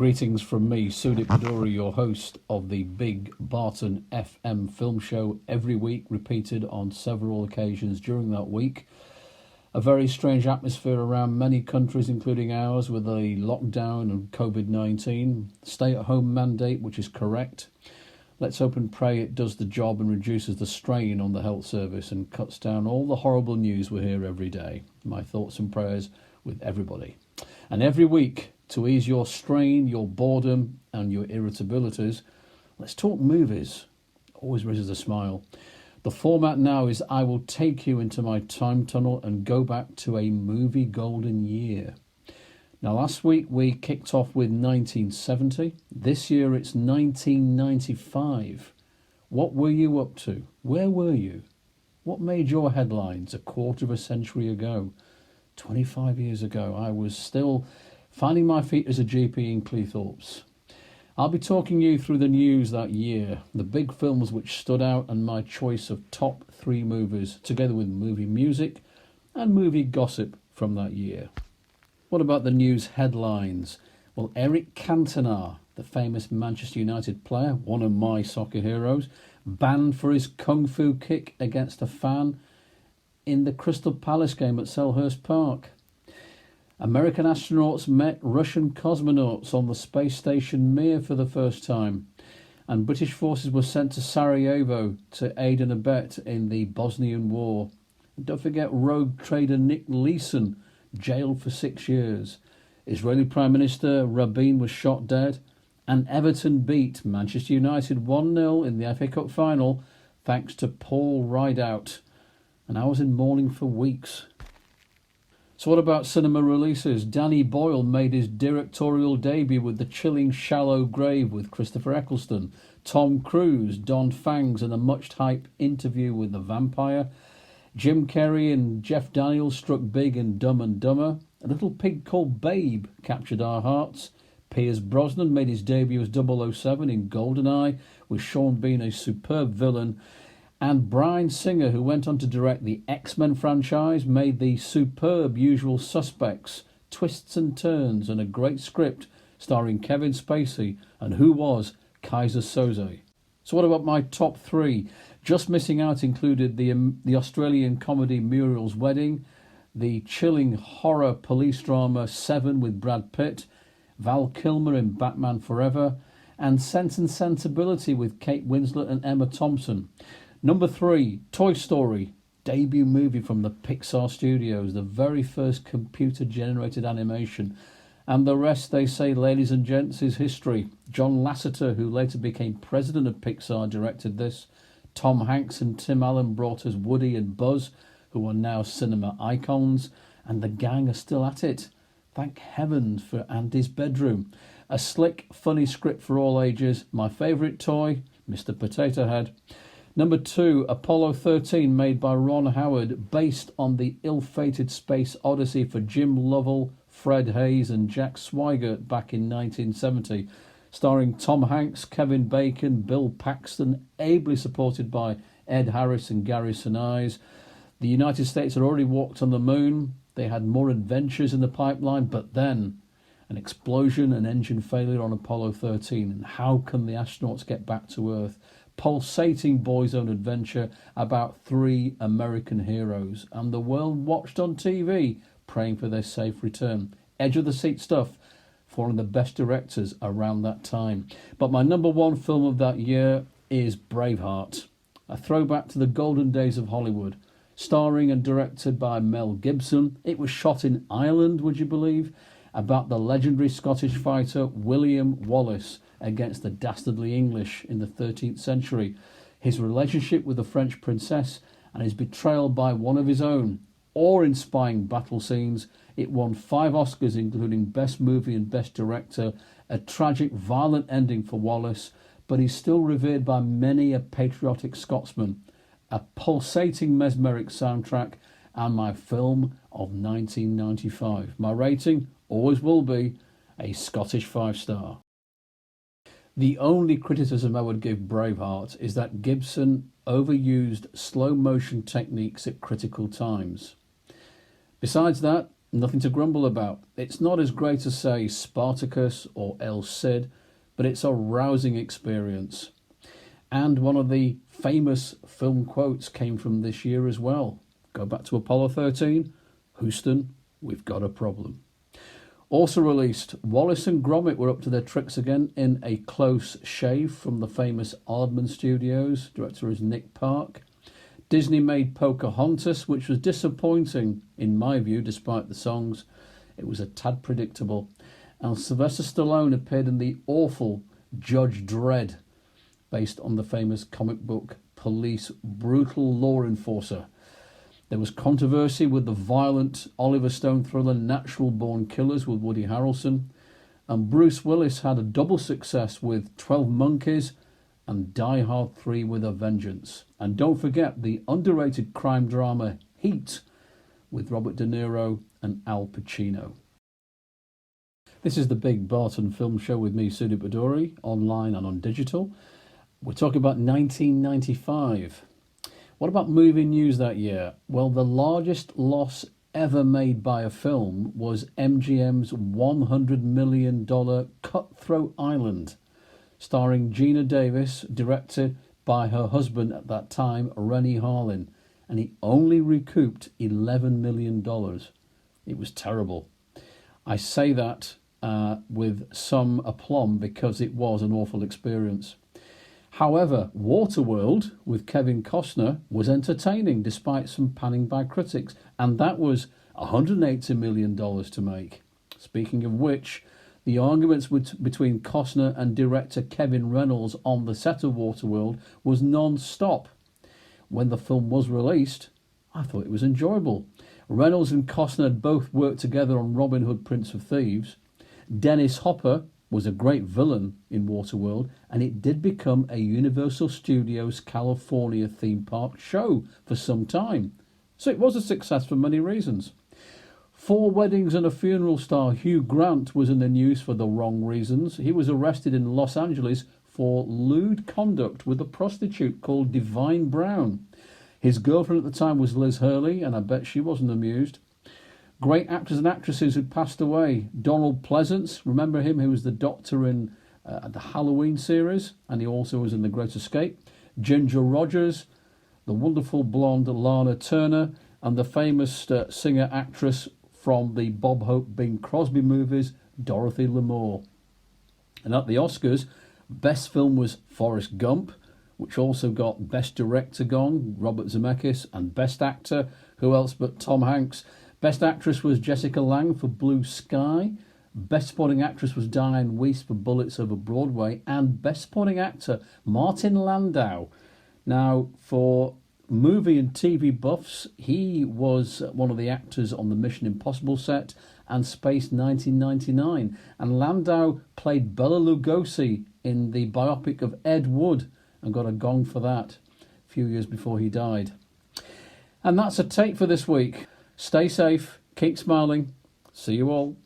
Greetings from me, Sudip Bhaduri, your host of the Big Barton FM film show, every week, repeated on several occasions during that week. A very strange atmosphere around many countries, including ours, with a lockdown and COVID-19 stay-at-home mandate, which is correct. Let's hope and pray it does the job and reduces the strain on the health service and cuts down all the horrible news we hear every day. My thoughts and prayers with everybody. And every week, to ease your strain, your boredom and your irritabilities, let's talk movies. Always raises a smile. The format now is I will take you into my time tunnel and go back to a movie golden year. Now, last week we kicked off with 1970. This year it's 1995. What were you up to? Where were you? What made your headlines a quarter of a century ago? 25 years ago, I was still finding my feet as a GP in Cleethorpes. I'll be talking you through the news that year, the big films which stood out, and my choice of top 3 movies, together with movie music and movie gossip from that year. What about the news headlines? Well, Eric Cantona, the famous Manchester United player, one of my soccer heroes, banned for his kung fu kick against a fan in the Crystal Palace game at Selhurst Park. American astronauts met Russian cosmonauts on the space station Mir for the first time, and British forces were sent to Sarajevo to aid and abet in the Bosnian War. And don't forget rogue trader Nick Leeson, jailed for 6 years. Israeli Prime Minister Rabin was shot dead, and Everton beat Manchester United 1-0 in the FA Cup final thanks to Paul Rideout. And I was in mourning for weeks. So what about cinema releases? Danny Boyle made his directorial debut with The Chilling Shallow Grave with Christopher Eccleston. Tom Cruise donned fangs in a much-hyped Interview with the Vampire. Jim Carrey and Jeff Daniels struck big in Dumb and Dumber. A little pig called Babe captured our hearts. Pierce Brosnan made his debut as 007 in GoldenEye, with Sean Bean a superb villain. And Bryan Singer, who went on to direct the X-Men franchise, made the superb Usual Suspects, twists and turns, and a great script starring Kevin Spacey and who was Kaiser Soze. So what about my top 3? Just missing out included the Australian comedy Muriel's Wedding, the chilling horror police drama Seven with Brad Pitt, Val Kilmer in Batman Forever, and Sense and Sensibility with Kate Winslet and Emma Thompson. Number 3, Toy Story, debut movie from the Pixar Studios, the very first computer-generated animation. And the rest, they say, ladies and gents, is history. John Lasseter, who later became president of Pixar, directed this. Tom Hanks and Tim Allen brought us Woody and Buzz, who are now cinema icons, and the gang are still at it. Thank heavens for Andy's Bedroom. A slick, funny script for all ages. My favourite toy, Mr. Potato Head. Number 2, Apollo 13, made by Ron Howard, based on the ill-fated space odyssey for Jim Lovell, Fred Hayes and Jack Swigert back in 1970, starring Tom Hanks, Kevin Bacon, Bill Paxton, ably supported by Ed Harris and Gary Sinise. The United States had already walked on the moon. They had more adventures in the pipeline, but then an explosion and engine failure on Apollo 13. And how can the astronauts get back to Earth? Pulsating boys' own adventure about 3 American heroes, and the world watched on TV praying for their safe return. Edge of the seat stuff for one of the best directors around that time. But my number 1 film of that year is Braveheart, a throwback to the golden days of Hollywood, starring and directed by Mel Gibson. It was shot in Ireland, would you believe, about the legendary Scottish fighter William Wallace against the dastardly English in the 13th century, his relationship with the French princess, and his betrayal by one of his own. Awe-inspiring battle scenes. It won 5 Oscars, including Best Movie and Best Director. A tragic, violent ending for Wallace, but he's still revered by many a patriotic Scotsman. A pulsating, mesmeric soundtrack, and my film of 1995. My rating always will be a Scottish 5-star. The only criticism I would give Braveheart is that Gibson overused slow motion techniques at critical times. Besides that, Nothing to grumble about. It's not as great as, say, Spartacus or El Cid, but it's a rousing experience. And one of the famous film quotes came from this year as well. Go back to Apollo 13. Houston, we've got a problem. Also released, Wallace and Gromit were up to their tricks again in A Close Shave from the famous Aardman Studios. Director is Nick Park. Disney made Pocahontas, which was disappointing in my view, despite the songs. It was a tad predictable. And Sylvester Stallone appeared in the awful Judge Dredd, based on the famous comic book Police brutal law enforcer. There was controversy with the violent Oliver Stone thriller Natural Born Killers with Woody Harrelson. And Bruce Willis had a double success with 12 Monkeys and Die Hard 3 with a Vengeance. And don't forget the underrated crime drama Heat with Robert De Niro and Al Pacino. This is the Big Barton Film Show with me, Sudip Bhaduri, online and on digital. We're talking about 1995. What about movie news that year? Well, the largest loss ever made by a film was MGM's $100 million Cutthroat Island, starring Gina Davis, directed by her husband at that time, Rennie Harlin, and he only recouped $11 million. It was terrible. I say that with some aplomb because it was an awful experience. However, Waterworld with Kevin Costner was entertaining despite some panning by critics, and that was $180 million to make. Speaking of which, the arguments between Costner and director Kevin Reynolds on the set of Waterworld was non-stop. When the film was released, I thought it was enjoyable. Reynolds and Costner had both worked together on Robin Hood, Prince of Thieves. Dennis Hopper was a great villain in Waterworld, and it did become a Universal Studios California theme park show for some time. So it was a success for many reasons. 4 Weddings and a Funeral star Hugh Grant was in the news for the wrong reasons. He was arrested in Los Angeles for lewd conduct with a prostitute called Divine Brown. His girlfriend at the time was Liz Hurley, and I bet she wasn't amused. Great actors and actresses who passed away. Donald Pleasance, remember him? He was the Doctor in the Halloween series, and he also was in The Great Escape. Ginger Rogers, the wonderful blonde Lana Turner, and the famous singer-actress from the Bob Hope Bing Crosby movies, Dorothy Lamour. And at the Oscars, Best Film was Forrest Gump, which also got Best Director gone, Robert Zemeckis, and Best Actor, who else but Tom Hanks. Best Actress was Jessica Lange for Blue Sky. Best Supporting Actress was Diane Weiss for Bullets Over Broadway. And Best Supporting Actor, Martin Landau. Now, for movie and TV buffs, he was one of the actors on the Mission Impossible set and Space 1999. And Landau played Bela Lugosi in the biopic of Ed Wood and got a gong for that a few years before he died. And that's a take for this week. Stay safe, keep smiling. See you all.